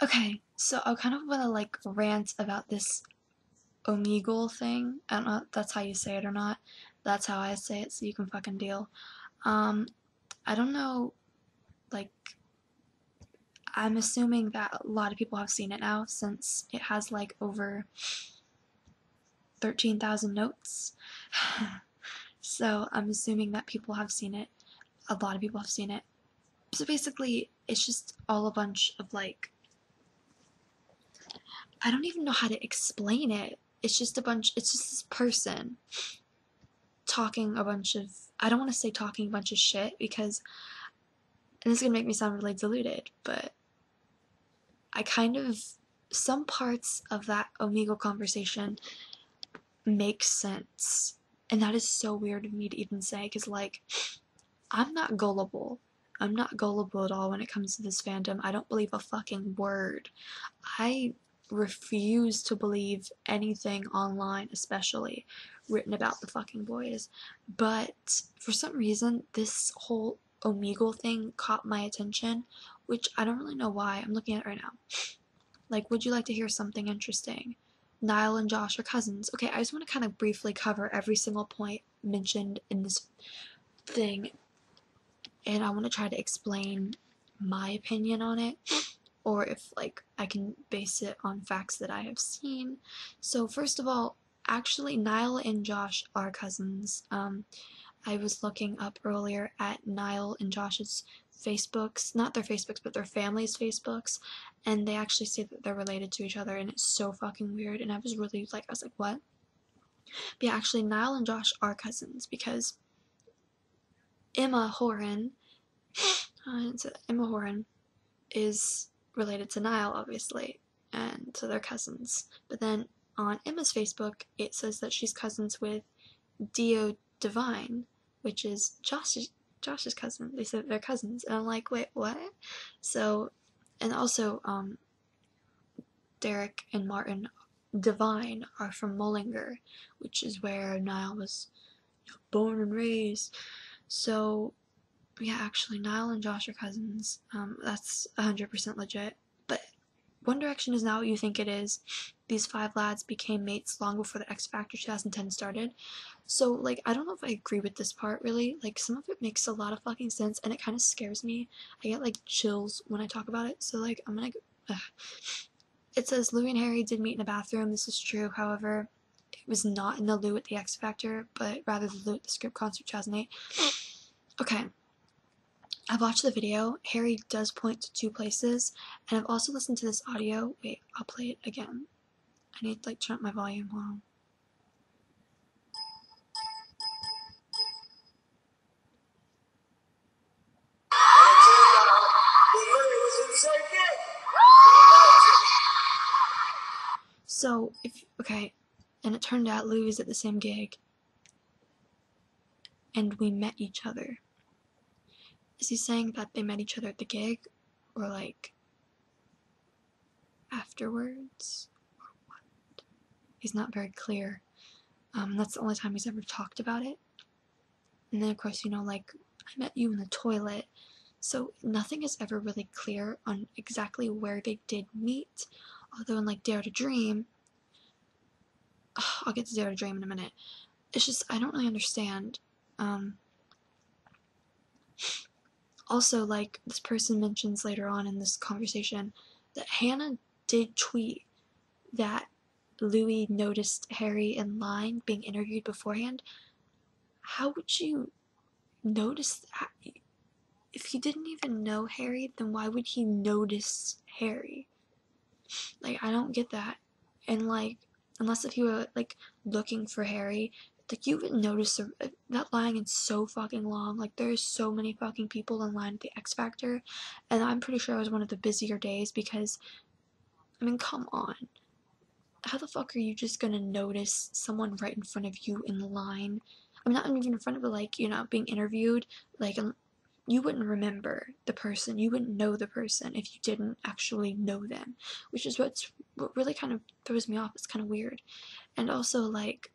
Okay, so I kind of want to like rant about this omegle thing. I don't know if that's how you say it or not. That's how I say it, so you can fucking deal. Um, I don't know, like, I'm assuming that a lot of people have seen it now since it has like over 13,000 notes. So I'm assuming that people have seen it. A lot of people have seen it. So basically, it's just all a bunch of like, I don't even know how to explain it. It's just this person talking a bunch of, I don't want to say talking a bunch of shit because, and this is gonna make me sound really deluded, but I kind of, some parts of that omegle conversation make sense. And that is so weird of me to even say because, like, I'm not gullible. I'm not gullible at all when it comes to this fandom. I don't believe a fucking word. I refuse to believe anything online, especially written about the fucking boys. But for some reason, this whole omegle thing caught my attention, which I don't really know why. I'm looking at it right now. Like, would you like to hear something interesting? Niall and Josh are cousins. Okay, I just want to kind of briefly cover every single point mentioned in this thing, and I want to try to explain my opinion on it, or if like I can base it on facts that I have seen. So first of all, actually Niall and Josh are cousins. I was looking up earlier at Niall and Josh's Facebooks, not their Facebooks, but their family's Facebooks, and they actually say that they're related to each other, and it's so fucking weird. And I was like, what? But yeah, actually, Niall and Josh are cousins because Emma Horan, Emma Horan is related to Niall, obviously, and so they're cousins. But then on Emma's Facebook, it says that she's cousins with Dio Divine, which is Josh's cousin. They said they're cousins, and I'm like, wait, what? So, and also, Derek and Martin Divine are from Mullinger, which is where Niall was born and raised. So, yeah, actually, Niall and Josh are cousins. That's 100% legit. But One Direction is not what you think it is. These five lads became mates long before the X Factor 2010 started. So, like, I don't know if I agree with this part, really. Like, some of it makes a lot of fucking sense, and it kind of scares me. I get, like, chills when I talk about it. So, like, I'm gonna... It says Louis and Harry did meet in a bathroom. This is true. However, it was not in the loo at the X Factor, but rather the loo at the Script Concert 2008. Okay. I've watched the video. Harry does point to two places, and I've also listened to this audio. Wait, I'll play it again. I need to, like, turn up my volume. Hold on. So, okay, and it turned out Louis was at the same gig, and we met each other. Is he saying that they met each other at the gig, or, like, afterwards? Or what? He's not very clear. That's the only time he's ever talked about it. And then, of course, you know, like, I met you in the toilet. So nothing is ever really clear on exactly where they did meet. Although in, like, Dare to Dream, I'll get to Dare to Dream in a minute. It's just, I don't really understand. Also, like, this person mentions later on in this conversation that Hannah did tweet that Louis noticed Harry in line being interviewed beforehand. How would you notice that? If he didn't even know Harry, then why would he notice Harry? Like, I don't get that. And, like, unless if you were, like, looking for Harry, like, you would notice that line is so fucking long. Like, there's so many fucking people in line at the X Factor, and I'm pretty sure it was one of the busier days because, I mean, come on. How the fuck are you just gonna notice someone right in front of you in line? I'm not even in front of, like, you know, being interviewed. Like, you wouldn't remember the person. You wouldn't know the person if you didn't actually know them, which is what really kind of throws me off. It's kind of weird. And also, like,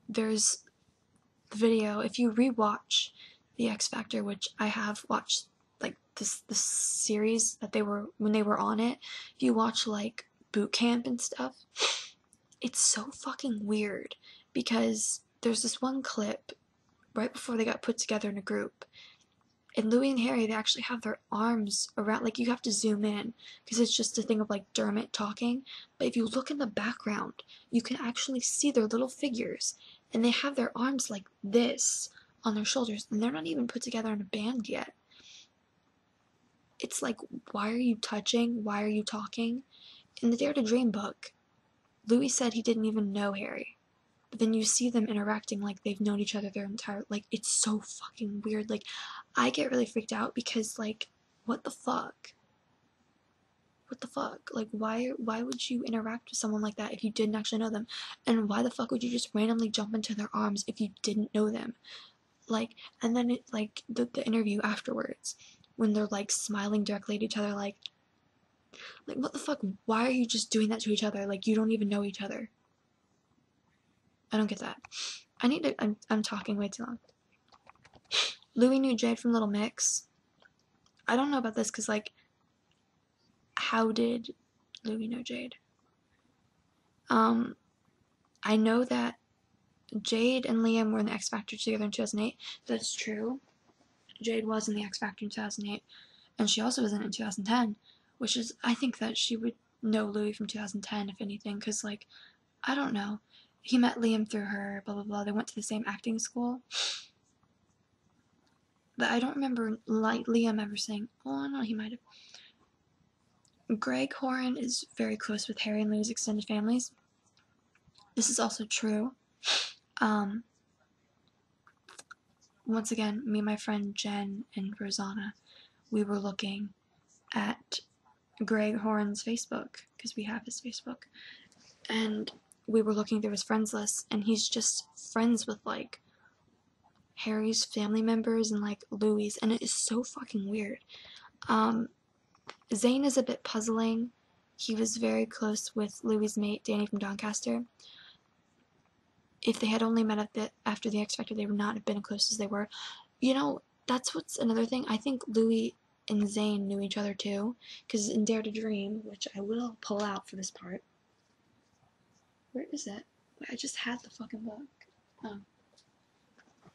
there's the video. If you rewatch the X Factor, which I have watched like the series that they were, when they were on it, if you watch like boot camp and stuff, it's so fucking weird because there's this one clip right before they got put together in a group, and Louis and Harry, they actually have their arms around, like you have to zoom in because it's just a thing of like Dermot talking, but if you look in the background, you can actually see their little figures, and they have their arms like this on their shoulders, and they're not even put together in a band yet. It's like, why are you touching? Why are you talking? In the Dare to Dream book, Louis said he didn't even know Harry. But then you see them interacting like they've known each other their entire, like, it's so fucking weird. Like, I get really freaked out because, like, what the fuck? What the fuck? Like, why would you interact with someone like that if you didn't actually know them? And why the fuck would you just randomly jump into their arms if you didn't know them? Like, and then it, like, the interview afterwards, when they're, like, smiling directly at each other, like, what the fuck? Why are you just doing that to each other? Like, you don't even know each other. I don't get that. I need to, I'm talking way too long. Louis knew Jade from Little Mix. I don't know about this because, like, how did Louis know Jade? I know that Jade and Liam were in the X Factor together in 2008. That's true. Jade was in the X Factor in 2008, and she also was in it in 2010, which is, I think that she would know Louis from 2010, if anything, because, like, I don't know. He met Liam through her, blah, blah, blah. They went to the same acting school. But I don't remember, like, Liam ever saying, oh, no, he might have. Greg Horan is very close with Harry and Louis' extended families. This is also true. Once again, me and my friend Jen and Rosanna, we were looking at Greg Horan's Facebook, because we have his Facebook, and we were looking through his friends list, and he's just friends with, like, Harry's family members and, like, Louis', and it is so fucking weird. Zayn is a bit puzzling. He was very close with Louis' mate, Danny from Doncaster. If they had only met after the X Factor, they would not have been as close as they were. You know, that's what's another thing. I think Louis and Zayn knew each other too, because in Dare to Dream, which I will pull out for this part. Where is it? I just had the fucking book. Oh.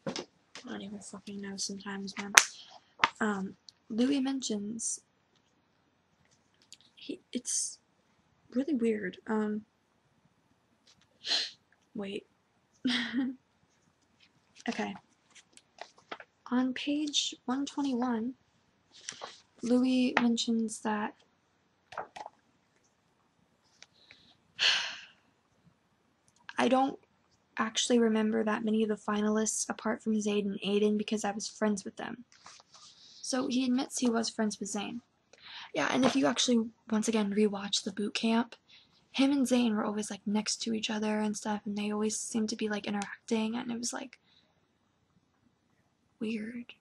I don't even fucking know sometimes, man. Louis mentions, it's really weird. Wait. Okay. On page 121, Louis mentions that I don't actually remember that many of the finalists apart from Zayn and Aiden because I was friends with them. So he admits he was friends with Zayn. Yeah, and if you actually, once again, rewatch the boot camp, him and Zayn were always, like, next to each other and stuff, and they always seemed to be, like, interacting, and it was, like, weird.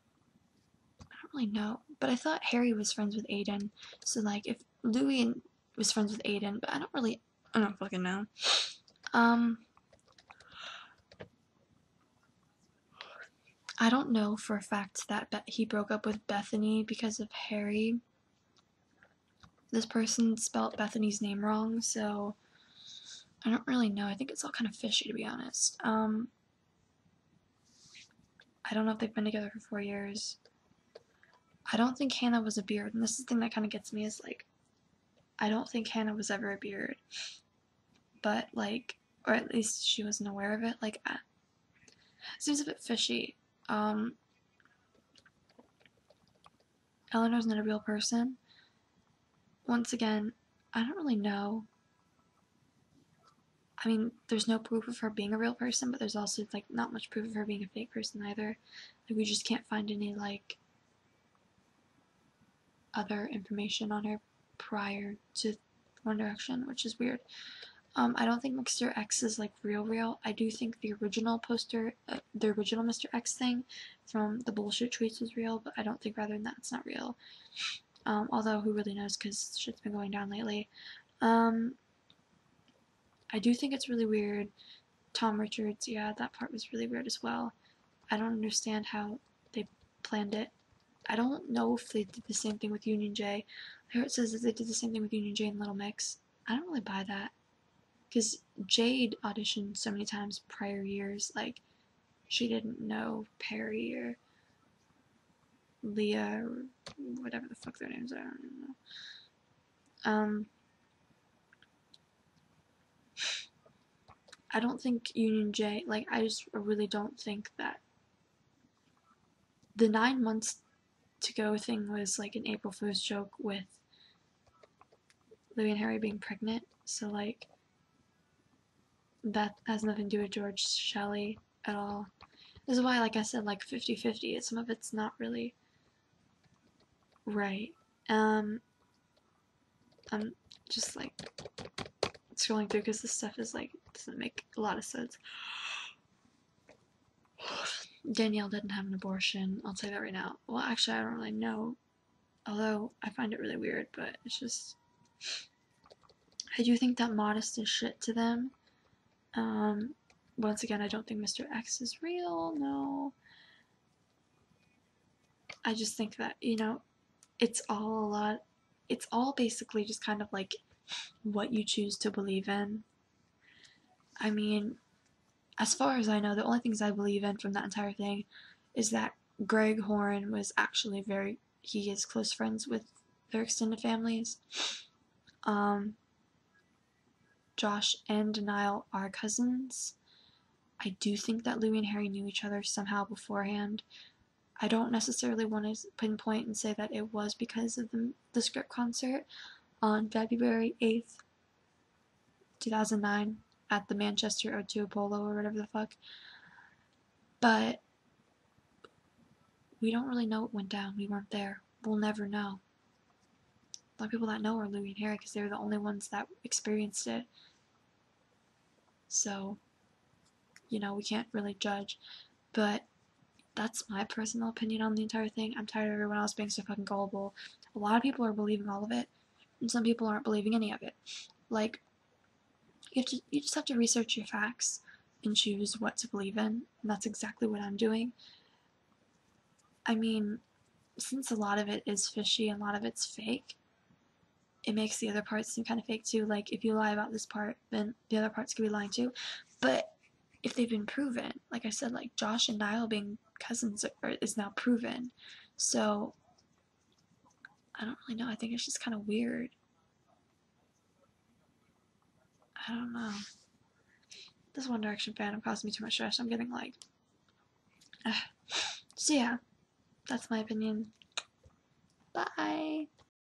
I don't really know. But I thought Harry was friends with Aiden, so, like, if Louis was friends with Aiden, but I don't fucking know. I don't know for a fact that he broke up with Bethany because of Harry. This person spelled Bethany's name wrong, so I don't really know. I think it's all kind of fishy, to be honest. I don't know if they've been together for 4 years. I don't think Hannah was a beard, and this is the thing that kind of gets me is, like, I don't think Hannah was ever a beard. But, like, or at least she wasn't aware of it. Like, seems a bit fishy. Eleanor's not a real person. Once again, I don't really know. I mean, there's no proof of her being a real person, but there's also, like, not much proof of her being a fake person either. Like, we just can't find any, like, other information on her prior to One Direction, which is weird. I don't think Mr. X is, like, real. I do think the original poster, the original Mr. X thing from the bullshit tweets was real, but I don't think rather than that it's not real. Although who really knows, because shit's been going down lately. I do think it's really weird. Tom Richards, yeah, that part was really weird as well. I don't understand how they planned it. I don't know if they did the same thing with Union J. I heard it says that they did the same thing with Union J and Little Mix. I don't really buy that. Because Jade auditioned so many times prior years, like, she didn't know Perry or Leah or whatever the fuck their names are. I don't even know. I don't think Union J, like, I just really don't think that the 9 months to go thing was like an April Fool's joke with Louis and Harry being pregnant. So, like, that has nothing to do with George Shelley at all. This is why, like I said, like 50-50. Some of it's not really right. I'm just like scrolling through because this stuff is like doesn't make a lot of sense. Danielle didn't have an abortion. I'll tell you that right now. Well, actually, I don't really know. Although I find it really weird, but it's just I do think that Modest is shit to them. Once again, I don't think Mr. X is real. No. I just think that, you know, it's all basically just kind of like what you choose to believe in. I mean, as far as I know, the only things I believe in from that entire thing is that Greg Horn was actually he is close friends with their extended families. Josh and Niall are cousins. I do think that Louis and Harry knew each other somehow beforehand. I don't necessarily want to pinpoint and say that it was because of the script concert on February 8th, 2009 at the Manchester O2 Apollo or whatever the fuck. But we don't really know what went down. We weren't there. We'll never know. A lot of people that know are Louis and Harry because they were the only ones that experienced it. So, you know, we can't really judge. But that's my personal opinion on the entire thing. I'm tired of everyone else being so fucking gullible. A lot of people are believing all of it, and some people aren't believing any of it. Like, you just have to research your facts and choose what to believe in, and that's exactly what I'm doing. I mean, since a lot of it is fishy and a lot of it's fake, it makes the other parts seem kind of fake too. Like, if you lie about this part, then the other parts could be lying too. But if they've been proven, like I said, like Josh and Niall being cousins is now proven. So, I don't really know. I think it's just kind of weird. I don't know. This One Direction fandom caused me too much stress. I'm getting like... So yeah, that's my opinion.